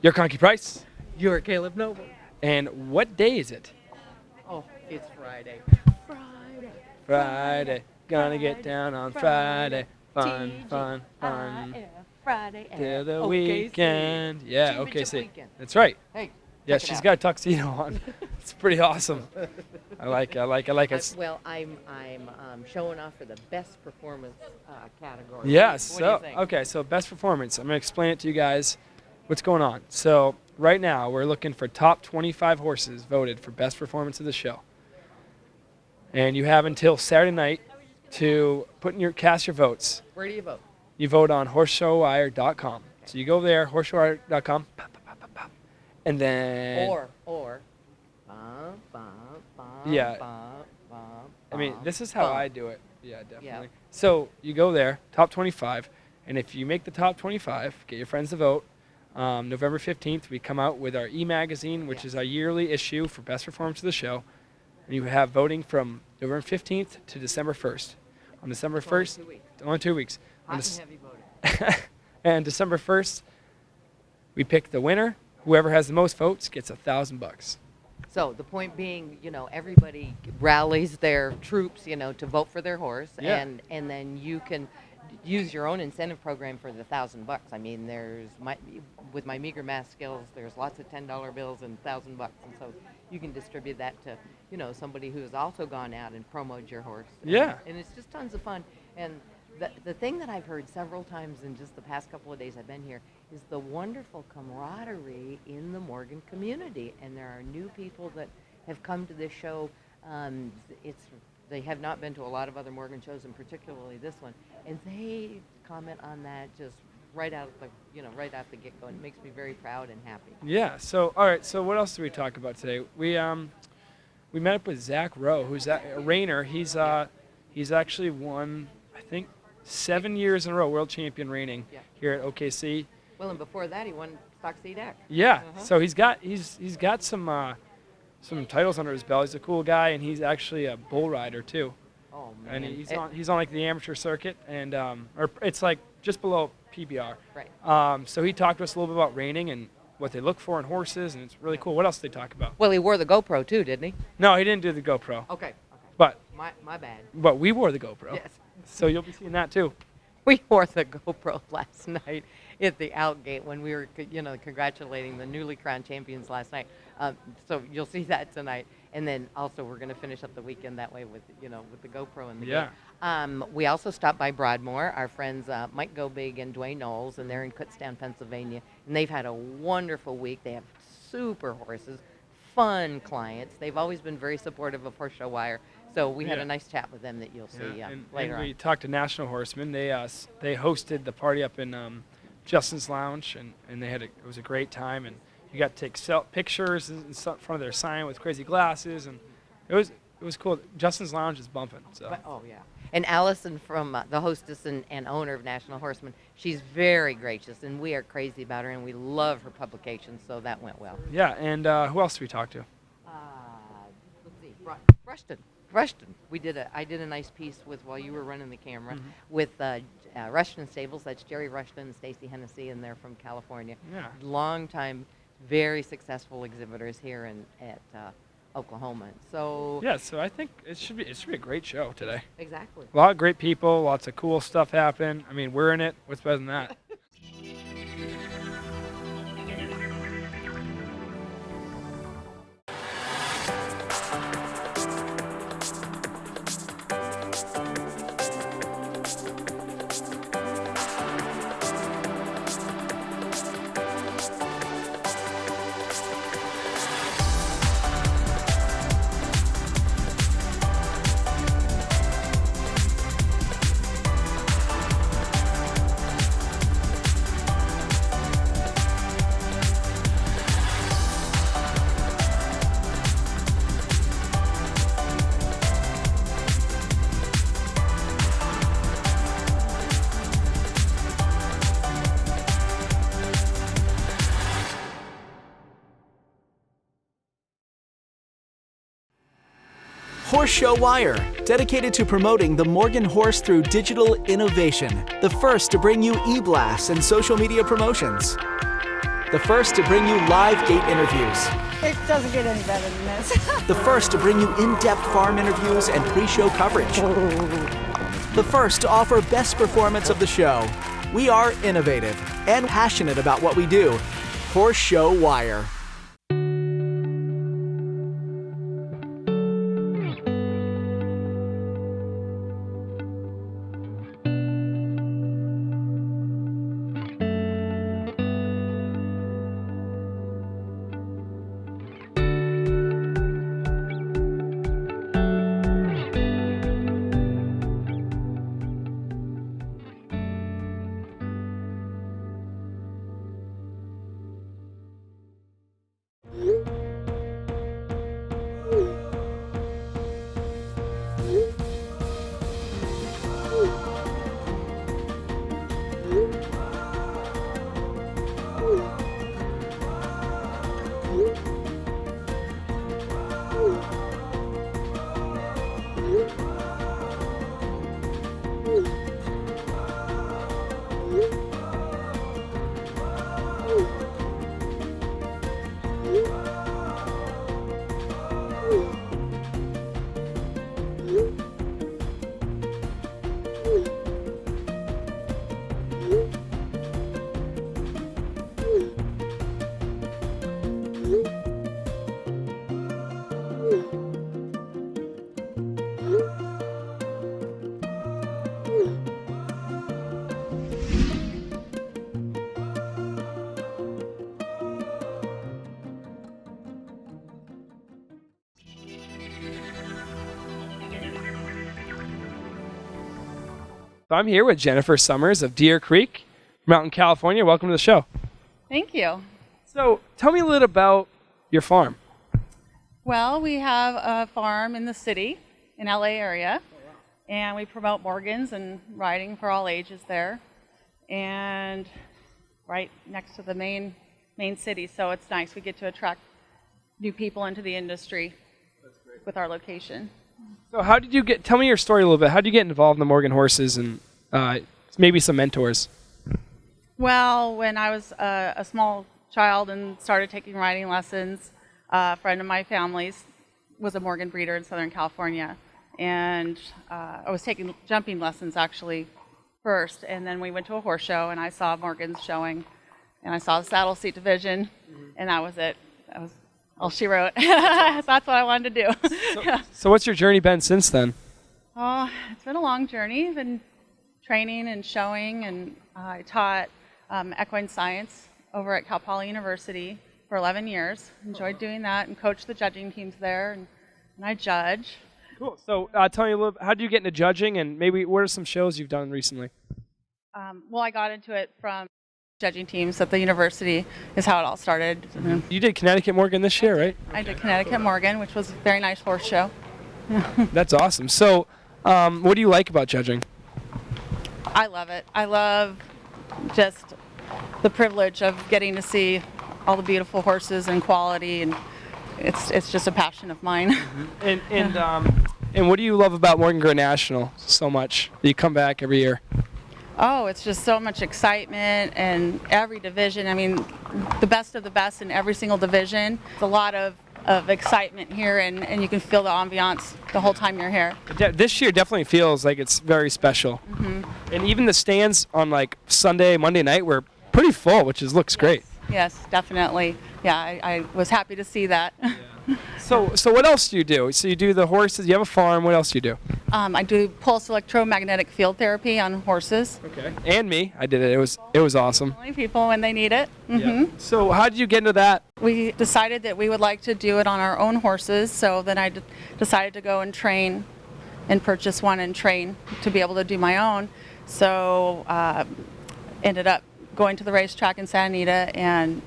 You're Conky Price. You're Caleb Noble. And what day is it? Oh, it's Friday. Friday. Gonna get down on Friday. Fun, fun, fun. Friday. Till the OKC. weekend. Yeah, Championship OKC. weekend. That's right. Hey, Yeah, check it she's out. got a tuxedo on. It's pretty awesome. I like it. Well, I'm showing off for the best performance category. Yes. What do you So, think? okay, so best performance. I'm going to explain it to you guys what's going on. So, right now, we're looking for top 25 horses voted for best performance of the show. And you have until Saturday night to cast your votes. Where do you vote? You vote on horseshowwire.com. So you go there, horseshowwire.com, pop, pop, pop, pop, pop, and then Or. Yeah. I mean, this is how bum. I do it. Yeah, definitely. Yeah. So you go there, top 25, and if you make the top 25, get your friends to vote. November 15th, we come out with our e-magazine, which is our yearly issue for best performance of the show. And you have voting from November 15th to December 1st. On December 1st, only 2 weeks. Hot On and Dec- heavy voting. and December 1st, we pick the winner. Whoever has the most votes gets $1,000. So the point being, everybody rallies their troops, to vote for their horse, Yeah. and then you can use your own incentive program for the $1,000. I mean, with my meager math skills, there's lots of $10 bills and $1,000, and so you can distribute that to, somebody who has also gone out and promoted your horse. Yeah. And it's just tons of fun. And the thing that I've heard several times in just the past couple of days I've been here is the wonderful camaraderie in the Morgan community. And there are new people that have come to this show. They have not been to a lot of other Morgan shows, and particularly this one. And they comment on that just right out the get-go. And it makes me very proud and happy. Yeah. So, all right. So, what else did we talk about today? We met up with Zach Rowe, who's a Rainer. He's actually won, I think, 7 years in a row, world champion reigning here at OKC. Well, and before that, he won Stock C Deck. Yeah. So he's got some titles under his belt. He's a cool guy, and he's actually a bull rider too. Oh man. And he's on like the amateur circuit, and or it's like just below PBR. Right. So he talked to us a little bit about reining and what they look for in horses, and it's really cool. What else did they talk about? Well, he wore the GoPro too, didn't he? No, he didn't do the GoPro. Okay. But My bad. we wore the GoPro. Yes. So you'll be seeing that too. We wore the GoPro last night at the Outgate when we were, congratulating the newly crowned champions last night. So you'll see that tonight. And then also we're going to finish up the weekend that way with the GoPro and the gate. We also stopped by Broadmoor, our friends Mike Gobig and Dwayne Knowles, and they're in Kutztown, Pennsylvania. And they've had a wonderful week. They have super horses, fun clients. They've always been very supportive of Horse Show Wire. So we had a nice chat with them that you'll see later on. And we talked to National Horsemen. They hosted the party up in Justin's Lounge, and it was a great time. And you got to take pictures in front of their sign with crazy glasses, and it was cool. Justin's Lounge is bumping. So. Oh yeah. And Allison, from the hostess and owner of National Horseman, she's very gracious, and we are crazy about her, and we love her publications. So that went well. Yeah. And who else did we talk to? Let's see. Rushton. I did a nice piece while you were running the camera with Rushton Stables. That's Jerry Rushton and Stacy Hennessy, and they're from California. Yeah. Long time, very successful exhibitors here at Oklahoma. So Yeah. So I think it should be a great show today. exactly. A lot of great people, lots of cool stuff happen. I mean, we're in it. What's better than that? Horse Show Wire, dedicated to promoting the Morgan horse through digital innovation. The first to bring you e-blasts and social media promotions. The first to bring you live gate interviews. It doesn't get any better than this. The first to bring you in-depth farm interviews and pre-show coverage. The first to offer best performance of the show. We are innovative and passionate about what we do. Horse Show Wire. So I'm here with Jennifer Summers of Deer Creek, Mountain, California. Welcome to the show. Thank you. So tell me a little about your farm. Well, we have a farm in the city, in LA area, and we promote Morgans and riding for all ages there, and right next to the main city, so it's nice. We get to attract new people into the industry with our location. So how did you tell me your story a little bit. How did you get involved in the Morgan horses and maybe some mentors? Well, when I was a small child and started taking riding lessons, a friend of my family's was a Morgan breeder in Southern California, and I was taking jumping lessons actually first, and then we went to a horse show and I saw Morgans showing, and I saw the saddle seat division, and that was it. That was all she wrote. That's what I wanted to do. So what's your journey been since then? Oh, it's been a long journey. I've been training and showing, and I taught equine science over at Cal Poly University for 11 years. Enjoyed doing that and coached the judging teams there, and I judge. Cool. So tell me a little, how did you get into judging, and maybe what are some shows you've done recently? Well, I got into it from judging teams at the university is how it all started. You did Connecticut Morgan this year, right? I did Connecticut Morgan, which was a very nice horse show. That's awesome. So what do you like about judging? I love it. I love just the privilege of getting to see all the beautiful horses and quality, and it's just a passion of mine. And what do you love about Morgan Grow National so much that you come back every year? Oh, it's just so much excitement, and every division. I mean, the best of the best in every single division. It's a lot of excitement here, and you can feel the ambiance the whole time you're here. This year definitely feels like it's very special. Mm-hmm. And even the stands on like Sunday, Monday night were pretty full, which looks great. Yes, definitely. Yeah, I was happy to see that. Yeah. So what else do you do? So you do the horses, you have a farm, what else do you do? I do pulse electromagnetic field therapy on horses. Okay. And me, I did it. It was awesome. Only people when they need it. Mm-hmm. Yeah. So how did you get into that? We decided that we would like to do it on our own horses, so then I decided to go and train and purchase one and train to be able to do my own. So ended up going to the racetrack in Santa Anita and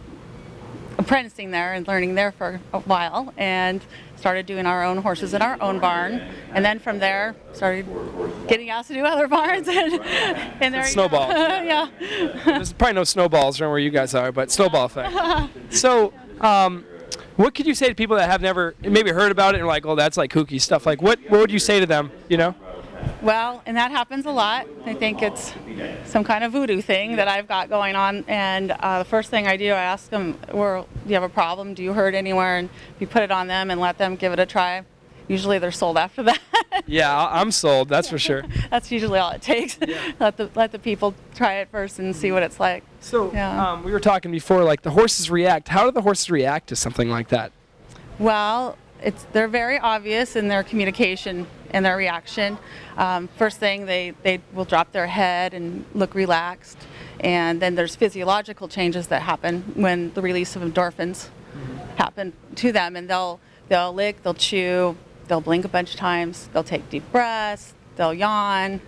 apprenticing there and learning there for a while, and started doing our own horses in our own barn, and then from there started getting asked to do other barns, and there snowball. Yeah. There's probably no snowballs around where you guys are, but snowball effect. So what could you say to people that have never maybe heard about it and are like, oh, that's like kooky stuff? Like what would you say to them, you know? Well, and that happens a lot. I think it's some kind of voodoo thing that I've got going on. And the first thing I do, I ask them, well, do you have a problem? Do you hurt anywhere? And we put it on them and let them give it a try. Usually they're sold after that. Yeah, I'm sold. That's for sure. That's usually all it takes. Let the people try it first and see what it's like. So Yeah. we were talking before, like the horses react. How do the horses react to something like that? Well, they're very obvious in their communication and their reaction. First thing, they will drop their head and look relaxed. And then there's physiological changes that happen when the release of endorphins happen to them. And they'll lick, they'll chew, they'll blink a bunch of times, they'll take deep breaths, they'll yawn.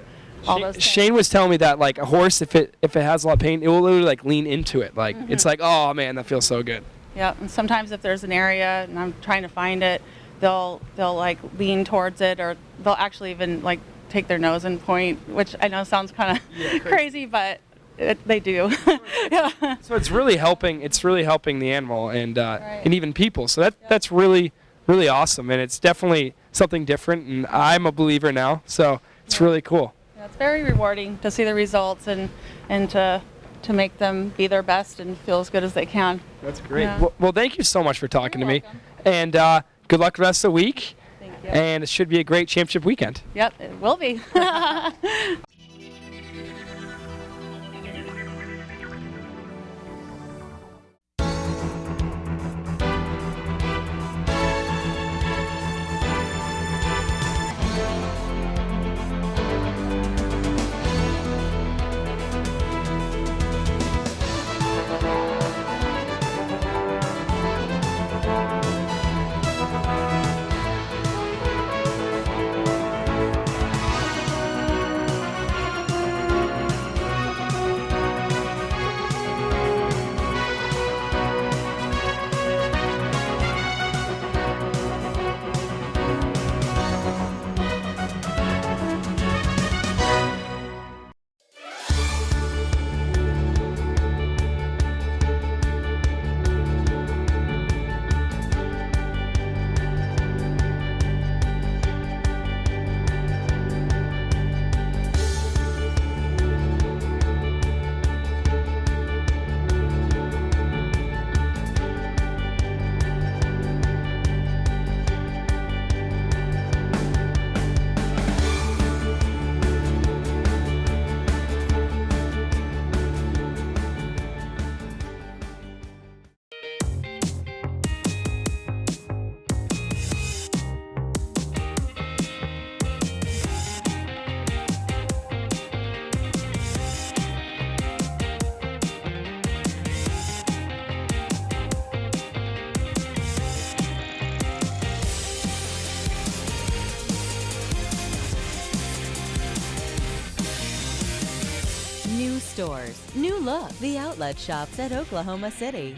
All those things. Shane was telling me that like a horse, if it has a lot of pain, it will literally like lean into it. Like it's like, oh man, that feels so good. Yeah, and sometimes if there's an area and I'm trying to find it, they'll like lean towards it, or they'll actually even like take their nose and point, which I know sounds kind of crazy, but they do. Yeah. So it's really helping. It's really helping the animal and Right. and even people. So that's really awesome, and it's definitely something different. And I'm a believer now, so it's really cool. Yeah, it's very rewarding to see the results and to make them be their best and feel as good as they can. That's great. Yeah. Well, thank you so much for talking You're to me, welcome. and good luck the rest of the week. Thank you. And it should be a great championship weekend. Yep, it will be. New stores, new look. The outlet shops at Oklahoma City.